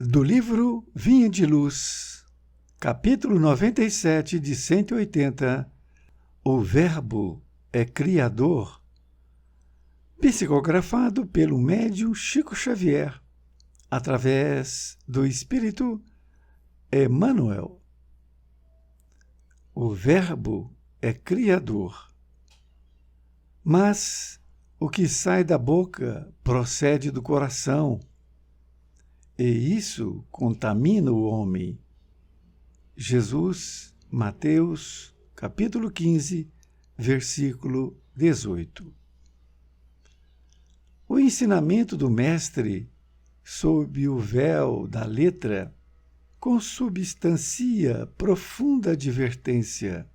Do livro Vinha de Luz, capítulo 97 de 180, O Verbo é Criador, psicografado pelo médium Chico Xavier, através do Espírito Emmanuel. O Verbo é Criador, mas o que sai da boca procede do coração, e isso contamina o homem. Jesus, Mateus, capítulo 15, versículo 18. O ensinamento do Mestre, sob o véu da letra, consubstancia profunda advertência.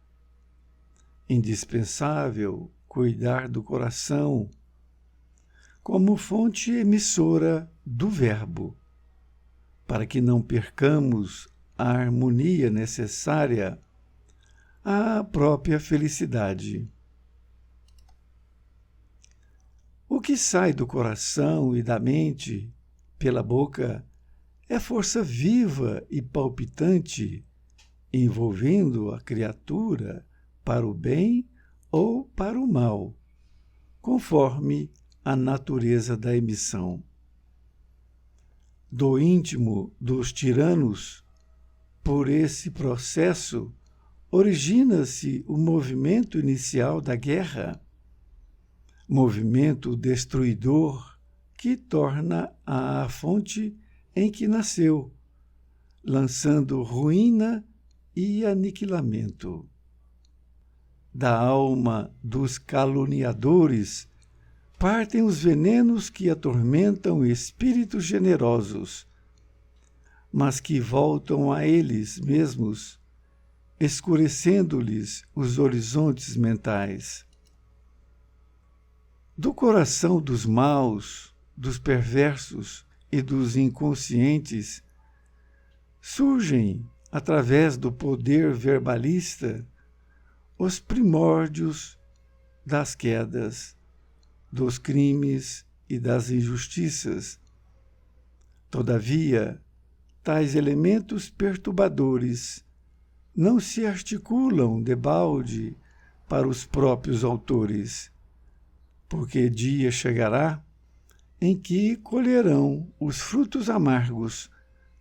Indispensável cuidar do coração como fonte emissora do Verbo, para que não percamos a harmonia necessária à própria felicidade. O que sai do coração e da mente pela boca é força viva e palpitante, envolvendo a criatura para o bem ou para o mal, conforme a natureza da emissão. Do íntimo dos tiranos, por esse processo, origina-se o movimento inicial da guerra, movimento destruidor que torna a fonte em que nasceu, lançando ruína e aniquilamento. Da alma dos caluniadores partem os venenos que atormentam espíritos generosos, mas que voltam a eles mesmos, escurecendo-lhes os horizontes mentais. Do coração dos maus, dos perversos e dos inconscientes, surgem, através do poder verbalista, os primórdios das quedas, dos crimes e das injustiças. Todavia, tais elementos perturbadores não se articulam debalde para os próprios autores, porque dia chegará em que colherão os frutos amargos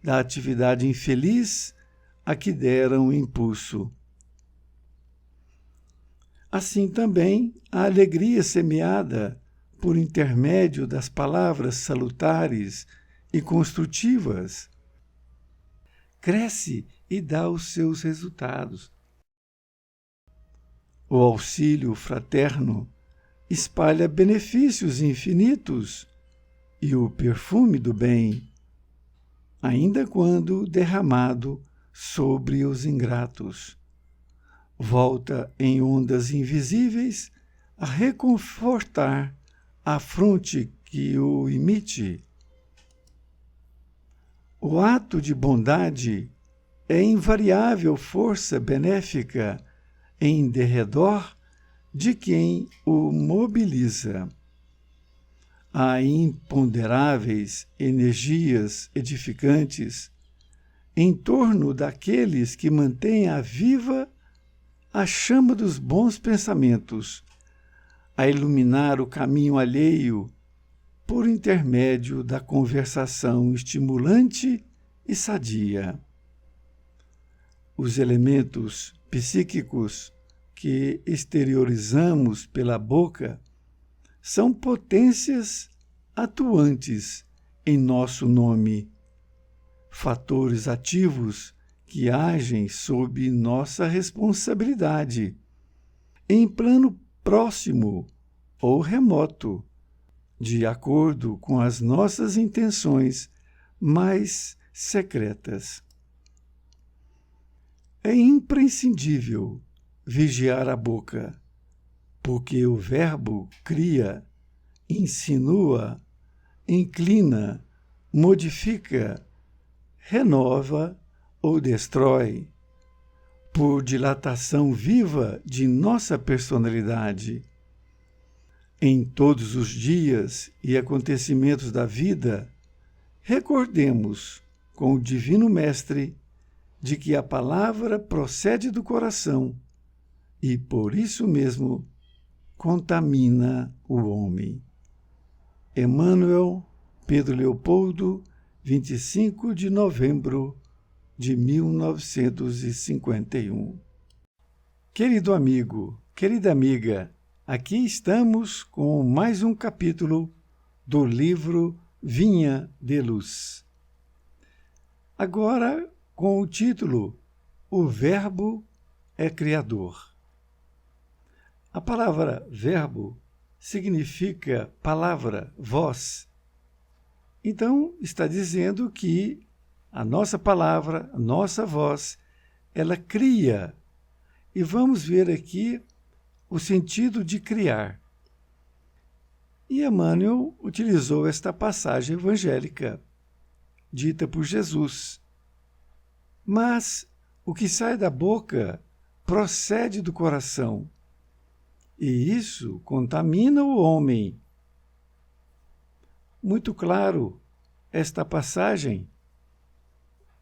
da atividade infeliz a que deram impulso. Assim também a alegria semeada por intermédio das palavras salutares e construtivas cresce e dá os seus resultados. O auxílio fraterno espalha benefícios infinitos e o perfume do bem, ainda quando derramado sobre os ingratos, volta em ondas invisíveis a reconfortar a fronte que o imite. O ato de bondade é invariável força benéfica em derredor de quem o mobiliza. Há imponderáveis energias edificantes em torno daqueles que mantêm viva a chama dos bons pensamentos, a iluminar o caminho alheio por intermédio da conversação estimulante e sadia. Os elementos psíquicos que exteriorizamos pela boca são potências atuantes em nosso nome, fatores ativos que agem sob nossa responsabilidade, em plano próximo ou remoto, de acordo com as nossas intenções mais secretas. É imprescindível vigiar a boca, porque o Verbo cria, insinua, inclina, modifica, renova ou destrói, por dilatação viva de nossa personalidade. Em todos os dias e acontecimentos da vida, recordemos com o Divino Mestre de que a palavra procede do coração e, por isso mesmo, contamina o homem. Emmanuel, Pedro Leopoldo, 25 de novembro de 1951. Querido amigo, querida amiga, aqui estamos com mais um capítulo do livro Vinha de Luz. Agora, com o título O Verbo é Criador. A palavra verbo significa palavra, voz. Então, está dizendo que a nossa palavra, a nossa voz, ela cria. E vamos ver aqui o sentido de criar. E Emmanuel utilizou esta passagem evangélica, dita por Jesus. Mas o que sai da boca procede do coração, e isso contamina o homem. Muito claro esta passagem,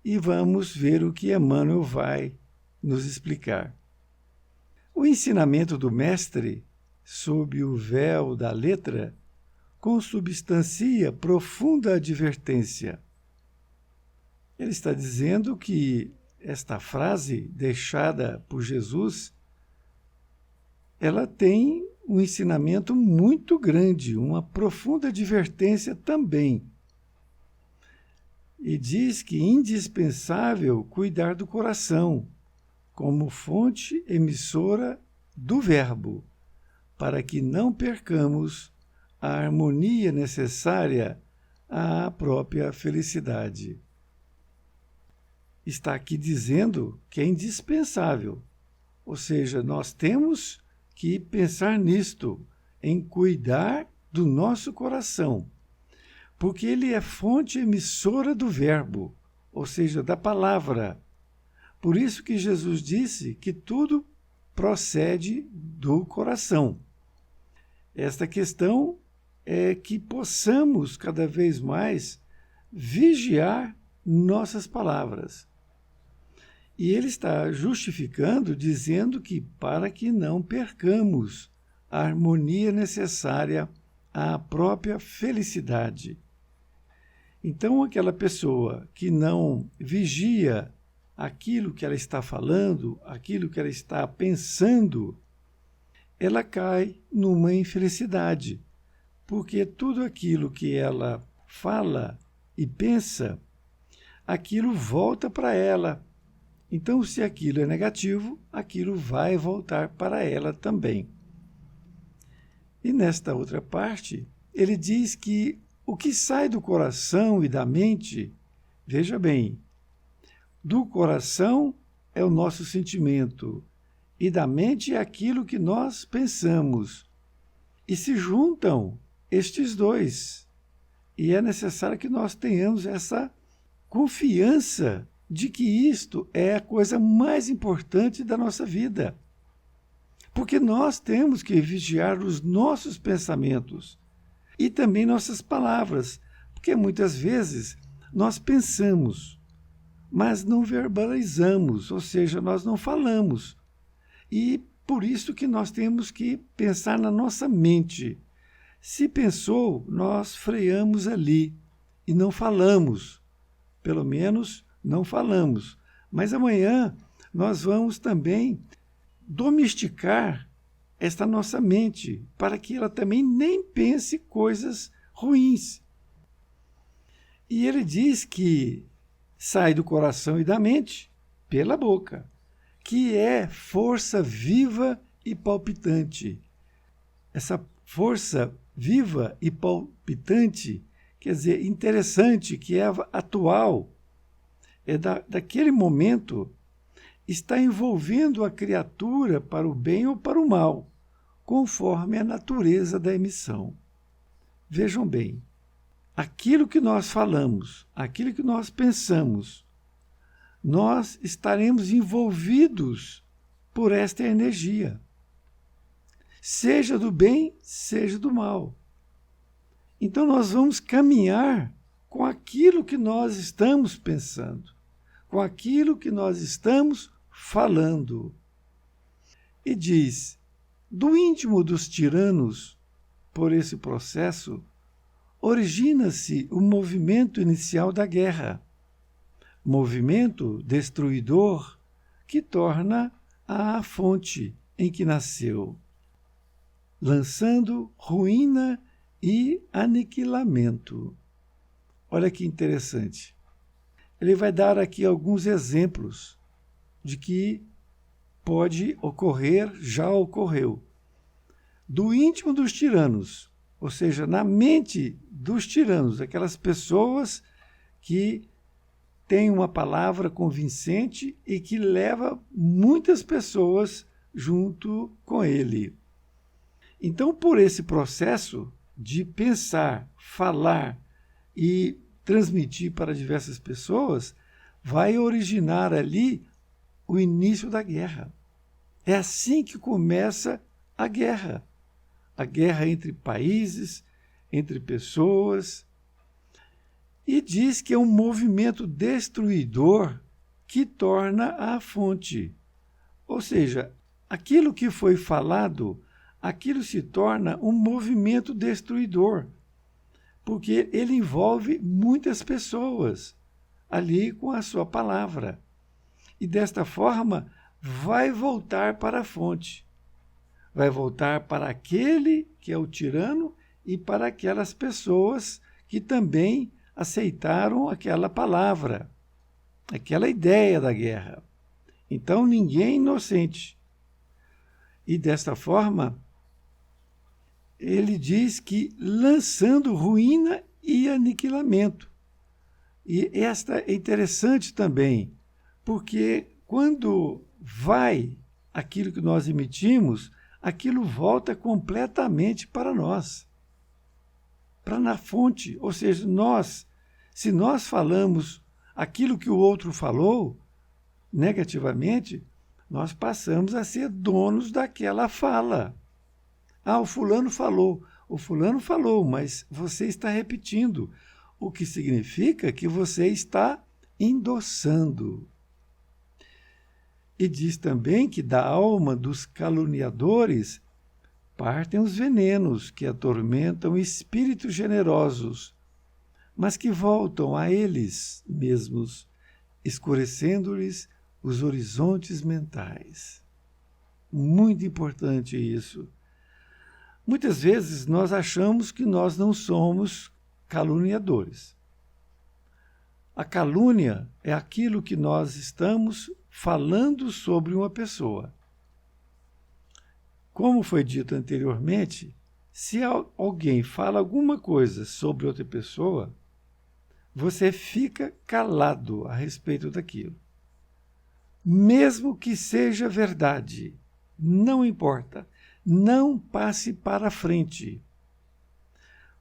e vamos ver o que Emmanuel vai nos explicar. O ensinamento do Mestre, sob o véu da letra, consubstancia profunda advertência. Ele está dizendo que esta frase deixada por Jesus, ela tem um ensinamento muito grande, uma profunda advertência também. E diz que é indispensável cuidar do coração, como fonte emissora do Verbo, para que não percamos a harmonia necessária à própria felicidade. Está aqui dizendo que é indispensável, ou seja, nós temos que pensar nisto, em cuidar do nosso coração, porque ele é fonte emissora do Verbo, ou seja, da palavra. Por isso que Jesus disse que tudo procede do coração. Esta questão é que possamos cada vez mais vigiar nossas palavras. E ele está justificando, dizendo que para que não percamos a harmonia necessária à própria felicidade. Então, aquela pessoa que não vigia aquilo que ela está falando, aquilo que ela está pensando, ela cai numa infelicidade, porque tudo aquilo que ela fala e pensa, aquilo volta para ela. Então, se aquilo é negativo, aquilo vai voltar para ela também. E nesta outra parte, ele diz que o que sai do coração e da mente, veja bem, do coração é o nosso sentimento, e da mente é aquilo que nós pensamos. E se juntam estes dois. E é necessário que nós tenhamos essa confiança de que isto é a coisa mais importante da nossa vida. Porque nós temos que vigiar os nossos pensamentos e também nossas palavras, porque muitas vezes nós pensamos, mas não verbalizamos, ou seja, nós não falamos. E por isso que nós temos que pensar na nossa mente. Se pensou, nós freamos ali e não falamos. Pelo menos não falamos. Mas amanhã nós vamos também domesticar esta nossa mente, para que ela também nem pense coisas ruins. E ele diz que sai do coração e da mente pela boca, que é força viva e palpitante. Essa força viva e palpitante, quer dizer, interessante, que é atual, é daquele momento, está envolvendo a criatura para o bem ou para o mal, conforme a natureza da emissão. Vejam bem, aquilo que nós falamos, aquilo que nós pensamos, nós estaremos envolvidos por esta energia, seja do bem, seja do mal. Então nós vamos caminhar com aquilo que nós estamos pensando, com aquilo que nós estamos falando. E diz, do íntimo dos tiranos, por esse processo, origina-se o movimento inicial da guerra, movimento destruidor que torna a fonte em que nasceu, lançando ruína e aniquilamento. Olha que interessante. Ele vai dar aqui alguns exemplos de que pode ocorrer, já ocorreu. Do íntimo dos tiranos, ou seja, na mente dos tiranos, aquelas pessoas que têm uma palavra convincente e que leva muitas pessoas junto com ele. Então, por esse processo de pensar, falar e transmitir para diversas pessoas, vai originar ali o início da guerra. É assim que começa a guerra entre países, entre pessoas, e diz que é um movimento destruidor que torna a fonte. Ou seja, aquilo que foi falado, aquilo se torna um movimento destruidor, porque ele envolve muitas pessoas ali com a sua palavra. E desta forma, vai voltar para a fonte. Vai voltar para aquele que é o tirano e para aquelas pessoas que também aceitaram aquela palavra, aquela ideia da guerra. Então, ninguém é inocente. E desta forma, ele diz que lançando ruína e aniquilamento. E esta é interessante também, porque quando vai aquilo que nós emitimos, aquilo volta completamente para nós, para na fonte. Ou seja, se nós falamos aquilo que o outro falou negativamente, nós passamos a ser donos daquela fala. Ah, o fulano falou, mas você está repetindo, o que significa que você está endossando. E diz também que da alma dos caluniadores partem os venenos que atormentam espíritos generosos, mas que voltam a eles mesmos, escurecendo-lhes os horizontes mentais. Muito importante isso. Muitas vezes nós achamos que nós não somos caluniadores. A calúnia é aquilo que nós estamos falando sobre uma pessoa. Como foi dito anteriormente, se alguém fala alguma coisa sobre outra pessoa, você fica calado a respeito daquilo. Mesmo que seja verdade, não importa. Não passe para frente.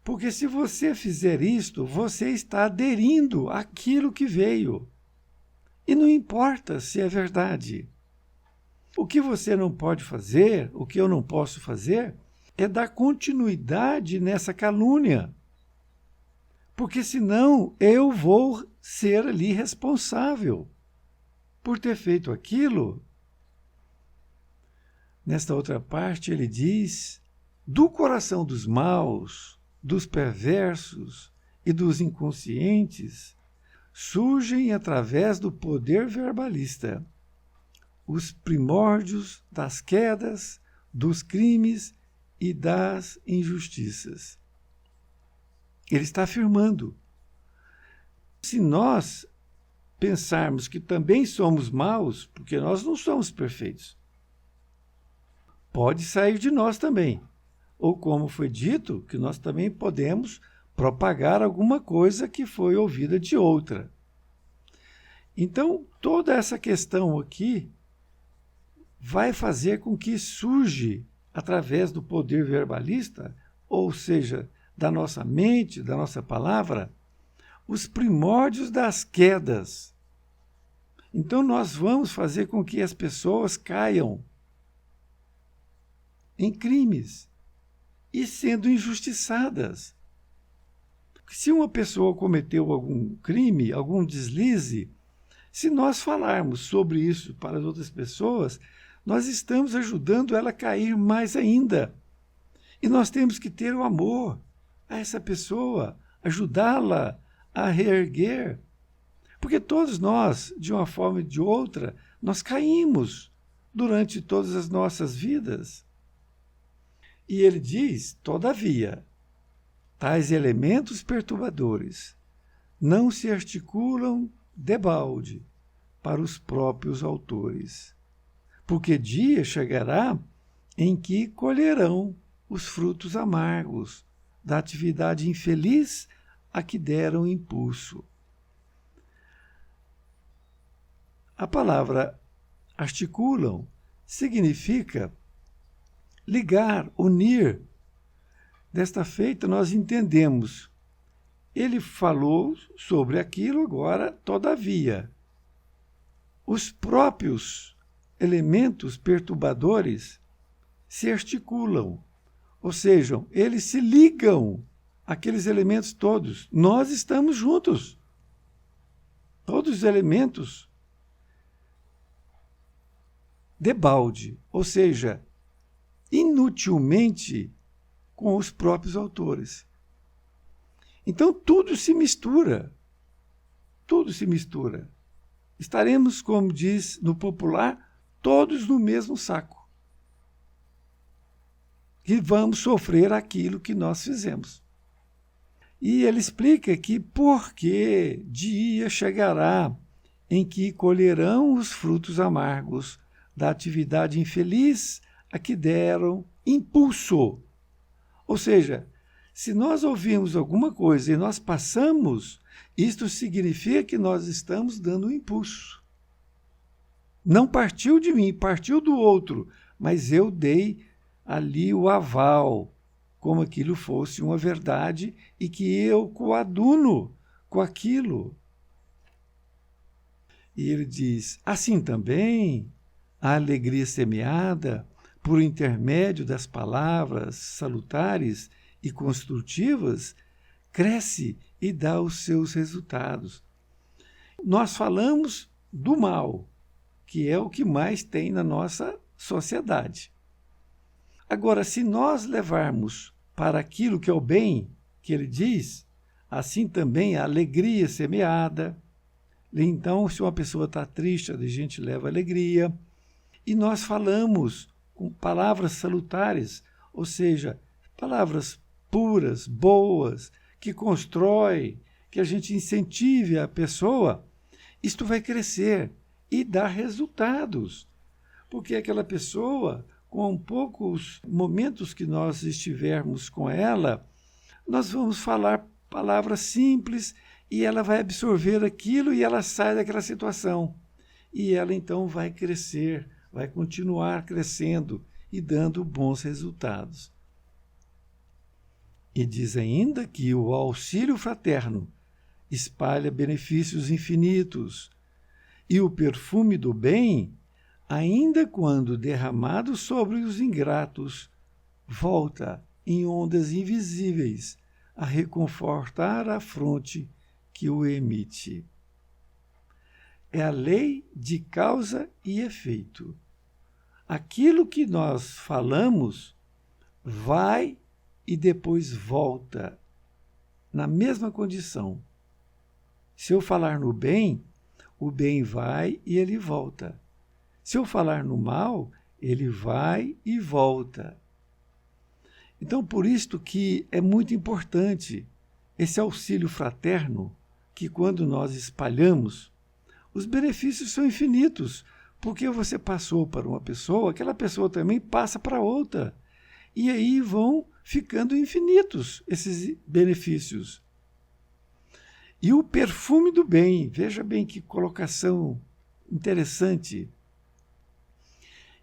Porque se você fizer isto, você está aderindo àquilo que veio. E não importa se é verdade. O que você não pode fazer, o que eu não posso fazer, é dar continuidade nessa calúnia. Porque senão eu vou ser ali responsável por ter feito aquilo. Nesta outra parte, ele diz, do coração dos maus, dos perversos e dos inconscientes, surgem através do poder verbalista os primórdios das quedas, dos crimes e das injustiças. Ele está afirmando, se nós pensarmos que também somos maus, porque nós não somos perfeitos, pode sair de nós também. Ou como foi dito, que nós também podemos propagar alguma coisa que foi ouvida de outra. Então, toda essa questão aqui vai fazer com que surge, através do poder verbalista, ou seja, da nossa mente, da nossa palavra, os primórdios das quedas. Então, nós vamos fazer com que as pessoas caiam em crimes e sendo injustiçadas. Se uma pessoa cometeu algum crime, algum deslize, se nós falarmos sobre isso para as outras pessoas, nós estamos ajudando ela a cair mais ainda. E nós temos que ter o amor a essa pessoa, ajudá-la a reerguer. Porque todos nós, de uma forma ou de outra, nós caímos durante todas as nossas vidas. E ele diz, todavia, tais elementos perturbadores não se articulam debalde para os próprios autores, porque dia chegará em que colherão os frutos amargos da atividade infeliz a que deram impulso. A palavra articulam significa ligar, unir. Desta feita, nós entendemos. Ele falou sobre aquilo, agora, todavia. Os próprios elementos perturbadores se articulam, ou seja, eles se ligam àqueles elementos todos. Nós estamos juntos. Todos os elementos debalde, ou seja, inutilmente com os próprios autores. Então tudo se mistura. Tudo se mistura. Estaremos, como diz no popular, todos no mesmo saco. E vamos sofrer aquilo que nós fizemos. E ele explica que porque dia chegará em que colherão os frutos amargos da atividade infeliz a que deram impulso. Ou seja, se nós ouvimos alguma coisa e nós passamos, isto significa que nós estamos dando um impulso. Não partiu de mim, partiu do outro, mas eu dei ali o aval, como aquilo fosse uma verdade e que eu coaduno com aquilo. E ele diz, assim também, a alegria semeada por intermédio das palavras salutares e construtivas cresce e dá os seus resultados. Nós falamos do mal, que é o que mais tem na nossa sociedade. Agora, se nós levarmos para aquilo que é o bem, que ele diz, assim também a alegria semeada. Então, se uma pessoa está triste, a gente leva alegria. E nós falamos com palavras salutares, ou seja, palavras puras, boas, que constroem, que a gente incentive a pessoa, isto vai crescer e dar resultados. Porque aquela pessoa, com poucos momentos que nós estivermos com ela, nós vamos falar palavras simples e ela vai absorver aquilo e ela sai daquela situação. E ela então vai crescer, vai continuar crescendo e dando bons resultados. E diz ainda que o auxílio fraterno espalha benefícios infinitos e o perfume do bem, ainda quando derramado sobre os ingratos, volta em ondas invisíveis a reconfortar a fronte que o emite. É a lei de causa e efeito. Aquilo que nós falamos vai e depois volta na mesma condição. Se eu falar no bem, o bem vai e ele volta. Se eu falar no mal, ele vai e volta. Então, por isto que é muito importante esse auxílio fraterno, que quando nós espalhamos, os benefícios são infinitos, porque você passou para uma pessoa, aquela pessoa também passa para outra. E aí vão ficando infinitos esses benefícios. E o perfume do bem, veja bem que colocação interessante.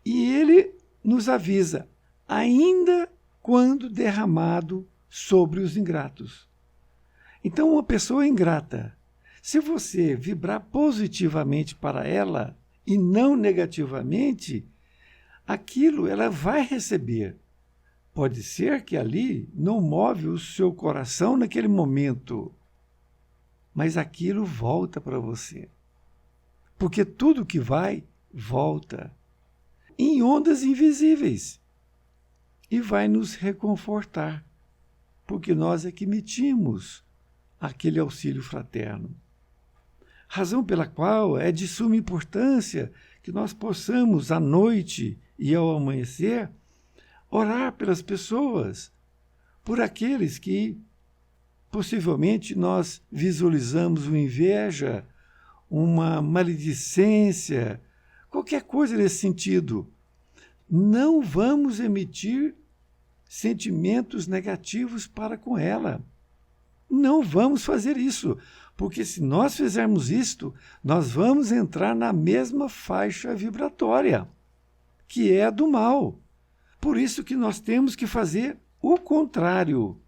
E ele nos avisa, ainda quando derramado sobre os ingratos. Então, uma pessoa ingrata, se você vibrar positivamente para ela e não negativamente, aquilo ela vai receber. Pode ser que ali não move o seu coração naquele momento, mas aquilo volta para você. Porque tudo que vai, volta em ondas invisíveis e vai nos reconfortar, porque nós é que emitimos aquele auxílio fraterno. Razão pela qual é de suma importância que nós possamos, à noite e ao amanhecer, orar pelas pessoas, por aqueles que possivelmente nós visualizamos uma inveja, uma maledicência, qualquer coisa nesse sentido. Não vamos emitir sentimentos negativos para com ela. Não vamos fazer isso, porque se nós fizermos isto, nós vamos entrar na mesma faixa vibratória, que é a do mal. Por isso que nós temos que fazer o contrário.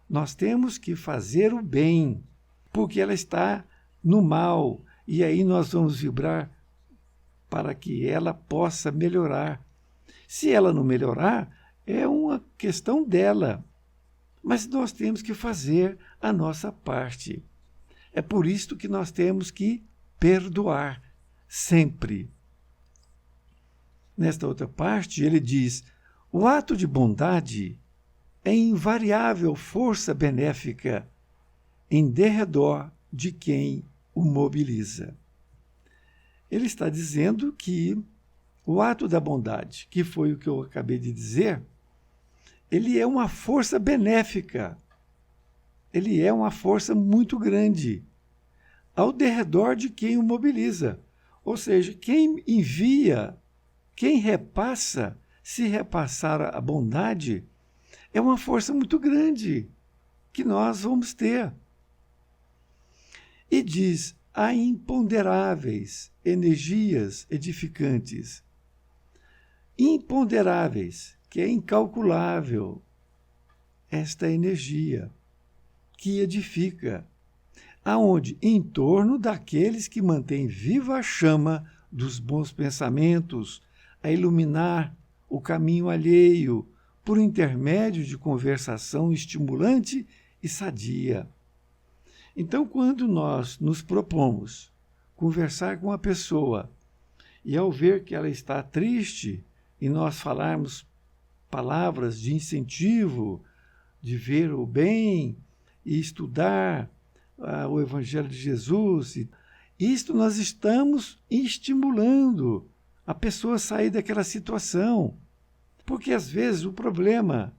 Nós temos que fazer o bem, porque ela está no mal, e aí nós vamos vibrar para que ela possa melhorar. Se ela não melhorar, é uma questão dela. Mas nós temos que fazer a nossa parte. É por isso que nós temos que perdoar sempre. Nesta outra parte, ele diz: o ato de bondade é invariável força benéfica em derredor de quem o mobiliza. Ele está dizendo que o ato da bondade, que foi o que eu acabei de dizer, ele é uma força benéfica. Ele é uma força muito grande ao derredor de quem o mobiliza. Ou seja, quem envia, quem repassa, se repassar a bondade, é uma força muito grande que nós vamos ter. E diz: há imponderáveis energias edificantes. Imponderáveis, que é incalculável, esta energia que edifica. Aonde? Em torno daqueles que mantêm viva a chama dos bons pensamentos, a iluminar o caminho alheio, por intermédio de conversação estimulante e sadia. Então, quando nós nos propomos conversar com uma pessoa e ao ver que ela está triste e nós falarmos palavras de incentivo, de ver o bem e estudar o Evangelho de Jesus, isto nós estamos estimulando a pessoa a sair daquela situação. Porque às vezes o problema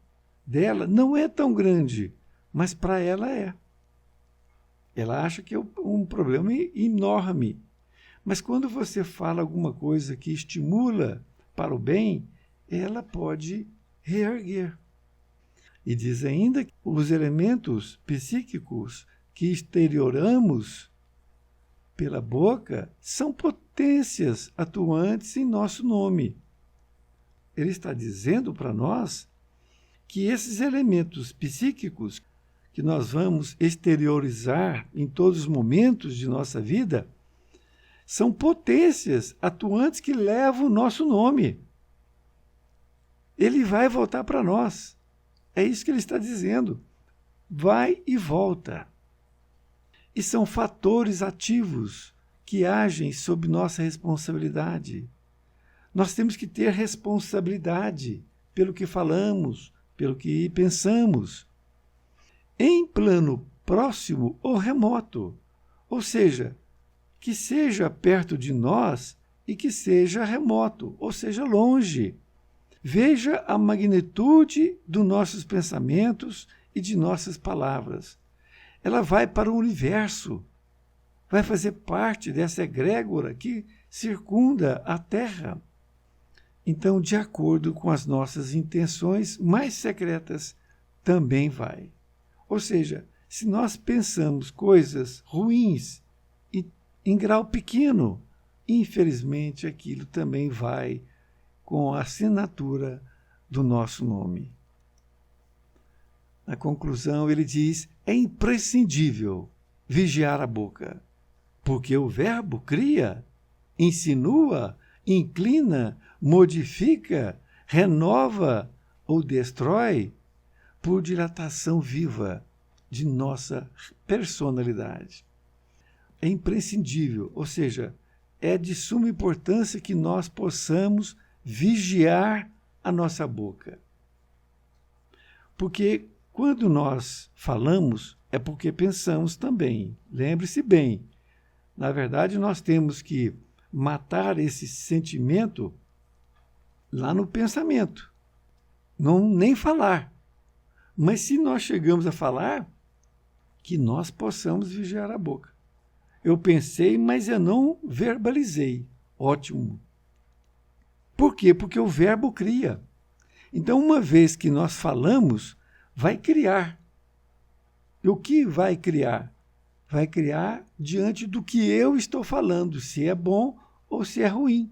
dela não é tão grande, mas para ela é. Ela acha que é um problema enorme. Mas quando você fala alguma coisa que estimula para o bem, ela pode reerguer. E diz ainda que os elementos psíquicos que exterioramos pela boca são potências atuantes em nosso nome. Ele está dizendo para nós que esses elementos psíquicos que nós vamos exteriorizar em todos os momentos de nossa vida são potências atuantes que levam o nosso nome. Ele vai voltar para nós. É isso que ele está dizendo. Vai e volta. E são fatores ativos que agem sob nossa responsabilidade. Nós temos que ter responsabilidade pelo que falamos, pelo que pensamos, em plano próximo ou remoto, ou seja, que seja perto de nós e que seja remoto, ou seja, longe. Veja a magnitude dos nossos pensamentos e de nossas palavras. Ela vai para o universo, vai fazer parte dessa egrégora que circunda a Terra. Então, de acordo com as nossas intenções mais secretas, também vai. Ou seja, se nós pensamos coisas ruins e em grau pequeno, infelizmente aquilo também vai com a assinatura do nosso nome. Na conclusão, ele diz: é imprescindível vigiar a boca, porque o verbo cria, insinua, inclina, modifica, renova ou destrói por dilatação viva de nossa personalidade. É imprescindível, ou seja, é de suma importância que nós possamos vigiar a nossa boca. Porque quando nós falamos, é porque pensamos também. Lembre-se bem, na verdade nós temos que matar esse sentimento lá no pensamento. Não nem falar. Mas se nós chegamos a falar, que nós possamos vigiar a boca. Eu pensei, mas eu não verbalizei. Ótimo. Por quê? Porque o verbo cria. Então, uma vez que nós falamos, vai criar. E o que vai criar? Vai criar diante do que eu estou falando, se é bom ou se é ruim.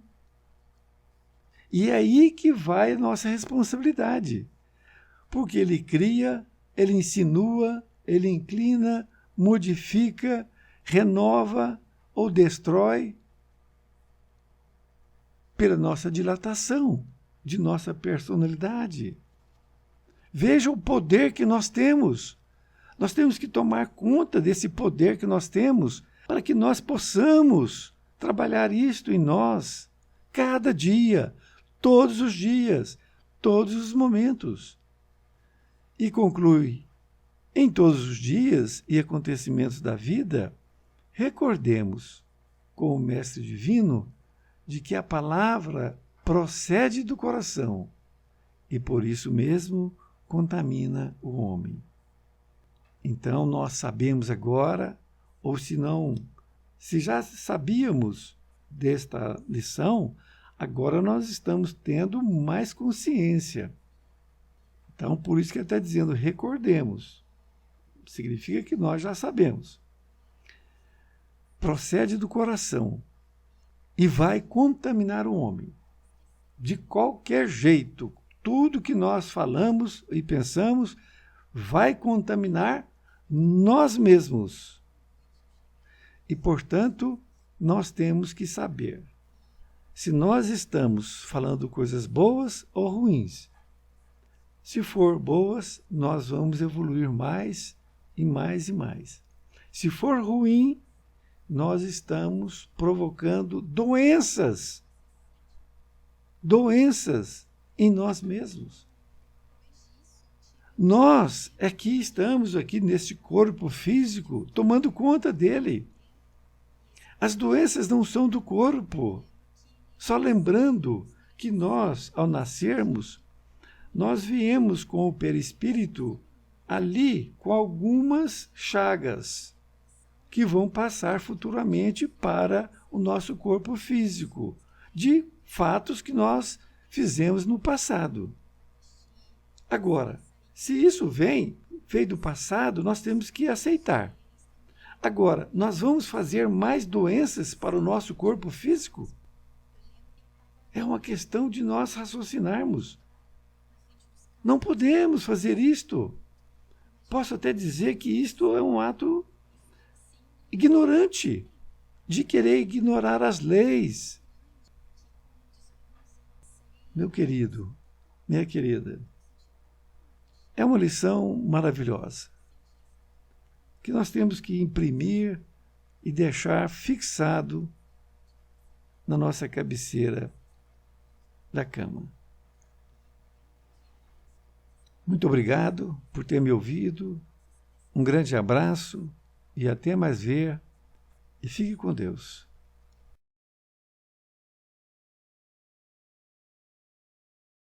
E é aí que vai a nossa responsabilidade. Porque ele cria, ele insinua, ele inclina, modifica, renova ou destrói pela nossa dilatação de nossa personalidade. Veja o poder que nós temos. Nós temos que tomar conta desse poder que nós temos para que nós possamos trabalhar isto em nós cada dia, todos os dias, todos os momentos. E conclui: em todos os dias e acontecimentos da vida, recordemos, com o Mestre Divino, de que a palavra procede do coração e, por isso mesmo, contamina o homem. Então, nós sabemos agora, ou se não, se já sabíamos desta lição, agora nós estamos tendo mais consciência. Então, por isso que ele está dizendo, recordemos. Significa que nós já sabemos. Procede do coração e vai contaminar o homem. De qualquer jeito, tudo que nós falamos e pensamos vai contaminar nós mesmos. E, portanto, nós temos que saber se nós estamos falando coisas boas ou ruins. Se for boas, nós vamos evoluir mais e mais e mais. Se for ruim, nós estamos provocando doenças em nós mesmos. Nós é que estamos aqui neste corpo físico tomando conta dele. As doenças não são do corpo. Só lembrando que nós, ao nascermos, nós viemos com o perispírito ali com algumas chagas que vão passar futuramente para o nosso corpo físico, de fatos que nós fizemos no passado. Agora, se isso veio do passado, nós temos que aceitar. Agora, nós vamos fazer mais doenças para o nosso corpo físico? É uma questão de nós raciocinarmos. Não podemos fazer isto. Posso até dizer que isto é um ato ignorante, de querer ignorar as leis. Meu querido, minha querida, é uma lição maravilhosa, que nós temos que imprimir e deixar fixado na nossa cabeceira da cama. Muito obrigado por ter me ouvido, um grande abraço e até mais ver, e fique com Deus.